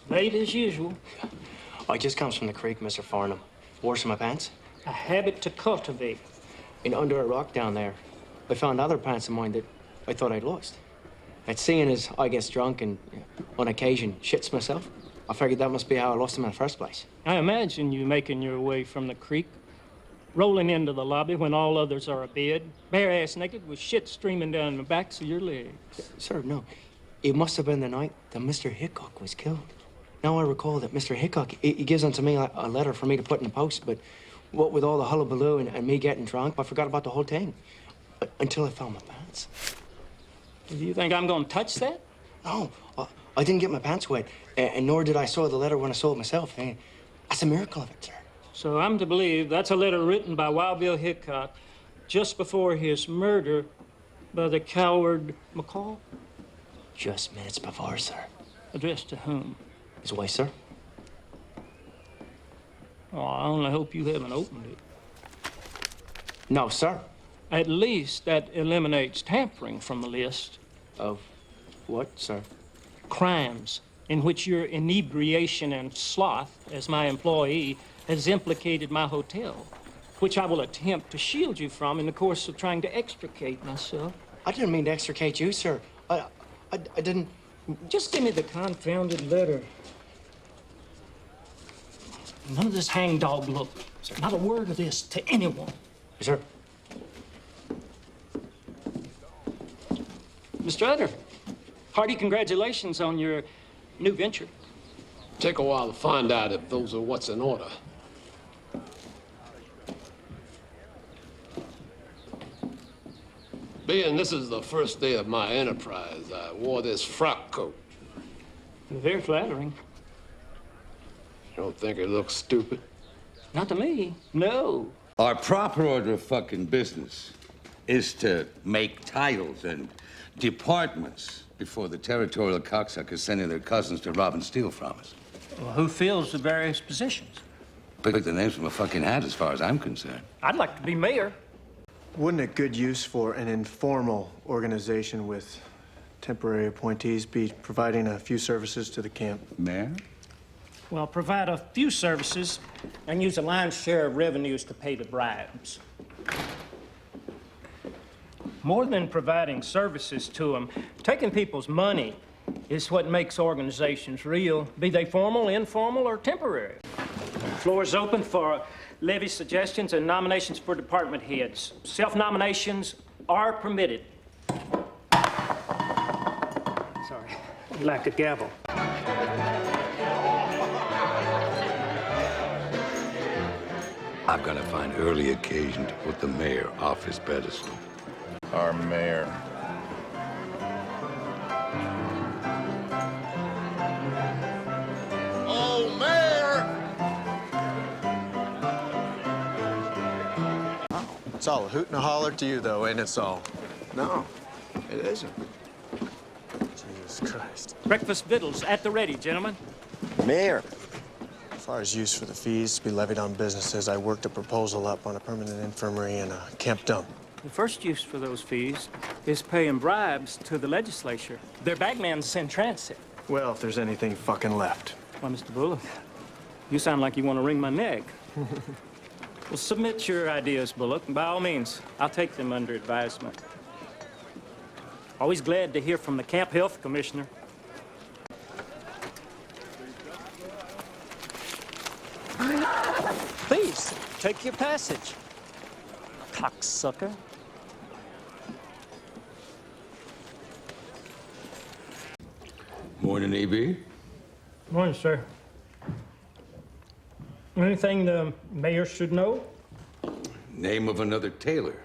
Late as usual. I just comes from the creek, Mr. Farnum. Worse in my pants. A habit to cultivate. And under a rock down there, I found other pants of mine that I thought I'd lost. And seeing as I gets drunk and, on occasion, shits myself, I figured that must be how I lost them in the first place. I imagine you making your way from the creek, rolling into the lobby when all others are abed, bare-ass naked with shit streaming down the backs of your legs. Sir, no. It must have been the night that Mr. Hickok was killed. Now I recall that Mr. Hickok, he gives unto me a letter for me to put in the post, but what with all the hullabaloo and me getting drunk, I forgot about the whole thing. Until I found my pants. Do you think I'm gonna touch that? No, I didn't get my pants wet, and nor did I soil the letter when I sold it myself. That's a miracle of it, sir. So I'm to believe that's a letter written by Wild Bill Hickok just before his murder by the coward McCall? Just minutes before, sir. Addressed to whom? His wife, sir. Oh, I only hope you haven't opened it. No, sir. At least that eliminates tampering from the list. Of what, sir? Crimes in which your inebriation and sloth as my employee has implicated my hotel, which I will attempt to shield you from in the course of trying to extricate myself. I didn't mean to extricate you, sir. I didn't... Just give me the confounded letter. None of this hangdog look. Sir. Not a word of this to anyone. Yes, sir. Mr. Utter, hearty congratulations on your new venture. Take a while to find out if those are what's in order. Being this is the first day of my enterprise, I wore this frock coat. Very flattering. You don't think it looks stupid? Not to me, no. Our proper order of fucking business is to make titles and departments before the territorial cocksuckers sending their cousins to rob and steal from us. Well, who fills the various positions? Pick the names from a fucking hat as far as I'm concerned. I'd like to be mayor. Wouldn't a good use for an informal organization with temporary appointees be providing a few services to the camp? Mayor? Well, provide a few services and use a lion's share of revenues to pay the bribes. More than providing services to them, taking people's money is what makes organizations real, be they formal, informal, or temporary. The floor is open for levy suggestions and nominations for department heads. Self-nominations are permitted. Sorry, lack of gavel. I've got to find early occasion to put the mayor off his pedestal. Our mayor. Oh, Mayor! It's all a hoot and a holler to you, though, ain't it, Saul? No, it isn't. Jesus Christ. Breakfast vittles at the ready, gentlemen. Mayor. As far as use for the fees to be levied on businesses, I worked a proposal up on a permanent infirmary and a camp dump. The first use for those fees is paying bribes to the legislature. Their bagman's in transit. Well, if there's anything fucking left. Why, Mr. Bullock, you sound like you want to wring my neck. Well, submit your ideas, Bullock, and by all means, I'll take them under advisement. Always glad to hear from the camp health commissioner. Please, take your passage, cocksucker. Morning, E.B. Morning, sir. Anything the mayor should know? Name of another tailor.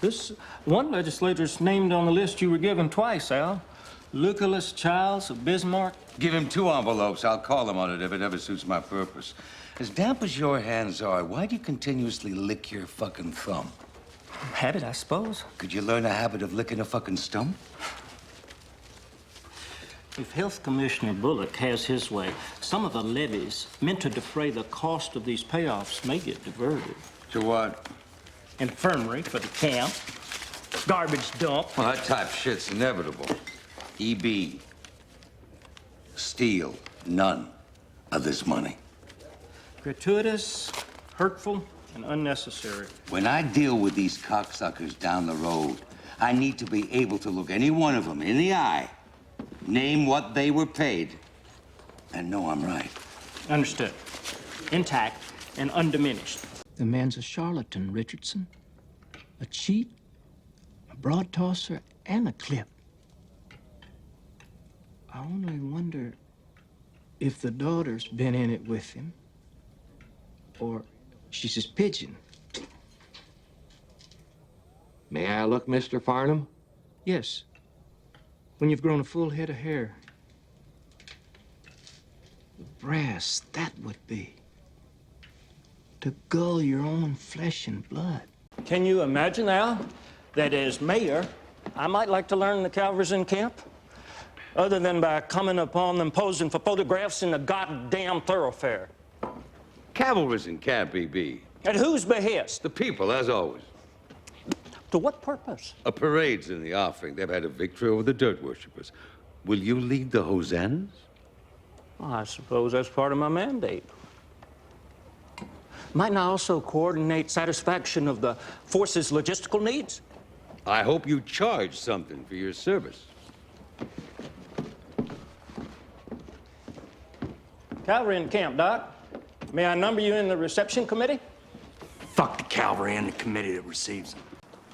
This one legislator's named on the list you were given twice, Al. Lucullus Childs of Bismarck. Give him 2 envelopes. I'll call him on it if it ever suits my purpose. As damp as your hands are, why do you continuously lick your fucking thumb? Habit, I suppose. Could you learn a habit of licking a fucking stump? If Health Commissioner Bullock has his way, some of the levies meant to defray the cost of these payoffs may get diverted. To what? infirmary for the camp, garbage dump. Well, that type of shit's inevitable. EB, steal none of this money. Gratuitous, hurtful, and unnecessary. When I deal with these cocksuckers down the road, I need to be able to look any one of them in the eye, name what they were paid, and know I'm right. Understood. Intact and undiminished. The man's a charlatan, Richardson. A cheat, a broad tosser, and a clip. I only wonder if the daughter's been in it with him, or she's his pigeon. May I look, Mr. Farnum? Yes, when you've grown a full head of hair. Brass, that would be. To gull your own flesh and blood. Can you imagine, Al, that as mayor, I might like to learn the cavalry's in camp? Other than by coming upon them posing for photographs in the goddamn thoroughfare. Cavalry's in camp, EB. At whose behest? The people, as always. To what purpose? A parade's in the offing. They've had a victory over the dirt worshippers. Will you lead the hosannas? Well, I suppose that's part of my mandate. Mightn't I also coordinate satisfaction of the force's logistical needs? I hope you charge something for your service. Cavalry in camp, Doc. May I number you in the reception committee? Fuck the cavalry and the committee that receives them.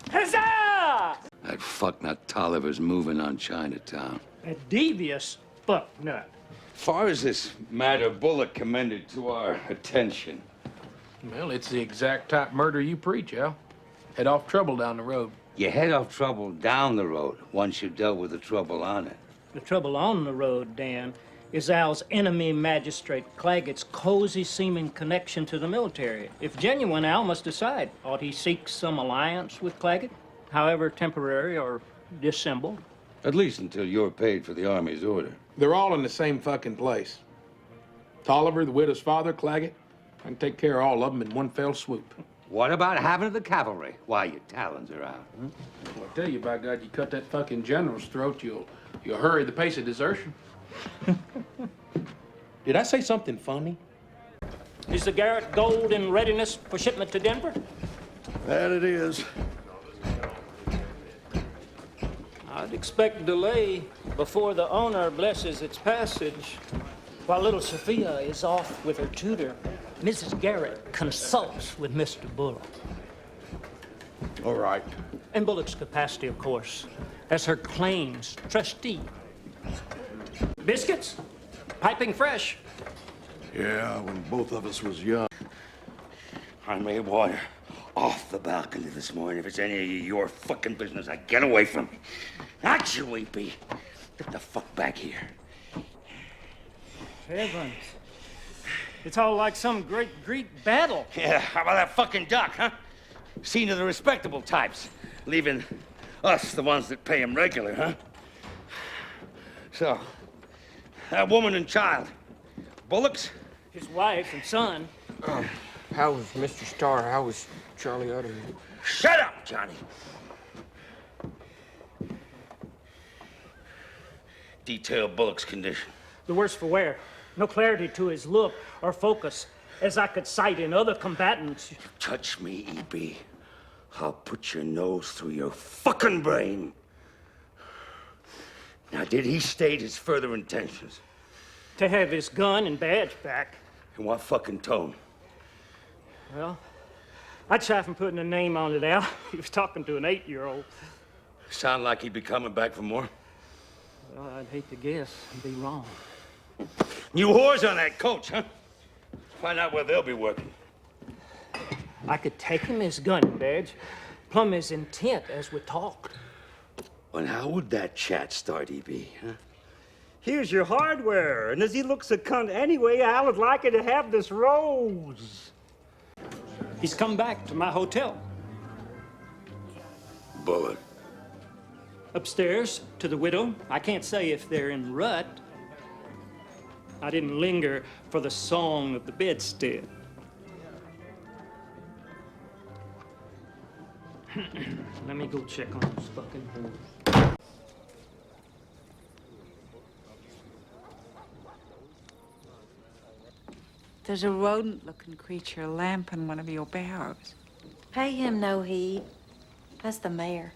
Huzzah! That fucknut Tolliver's moving on Chinatown. A devious fucknut. Far as this matter Bullock commended to our attention. Well, it's the exact type murder you preach, Al. Head off trouble down the road. You head off trouble down the road once you've dealt with the trouble on it. The trouble on the road, Dan, is Al's enemy magistrate Claggett's cozy-seeming connection to the military. If genuine, Al must decide. Ought he seek some alliance with Claggett, however temporary or dissembled? At least until you're paid for the Army's order. They're all in the same fucking place. Tolliver, the widow's father, Claggett. I can take care of all of them in one fell swoop. What about having the cavalry while your talons are out? Well, I tell you, by God, you cut that fucking general's throat, you'll hurry the pace of desertion. Did I say something funny? Is the Garrett gold in readiness for shipment to Denver? That it is. I'd expect delay before the owner blesses its passage. While little Sophia is off with her tutor, Mrs. Garrett consults with Mr. Bullock. All right. In Bullock's capacity, of course, as her claims trustee. Biscuits? Piping fresh. Yeah, when both of us was young. I made water off the balcony this morning. If it's any of your fucking business, I get away from me. Not you, EP. Get the fuck back here. Heavens. It's all like some great Greek battle. Yeah, how about that fucking duck, huh? Seen to the respectable types, leaving us the ones that pay him regular, huh? So, that woman and child, Bullock's? His wife and son. How was Mr. Starr? How was Charlie Utter? Shut up, Johnny. Detail Bullock's condition. The worse for wear. No clarity to his look or focus, as I could cite in other combatants. Touch me, E.B. I'll put your nose through your fucking brain. Now, did he state his further intentions? To have his gun and badge back. In what fucking tone? Well, I'd shy from putting a name on it, Al. He was talking to an 8-year-old. Sound like he'd be coming back for more? Well, I'd hate to guess and be wrong. You whores on that coach, huh? Find out where they'll be working. I could take him his gun and badge, plumb his intent as we talked. And how would that chat start, E.B., huh? Here's your hardware, and as he looks a cunt anyway, Al would like it to have this rose. He's come back to my hotel. Bullock. Upstairs to the widow. I can't say if they're in rut. I didn't linger for the song of the bedstead. Let me go check on this fucking board. There's a rodent-looking creature lamping one of your barrows. Pay him no heed. That's the mayor.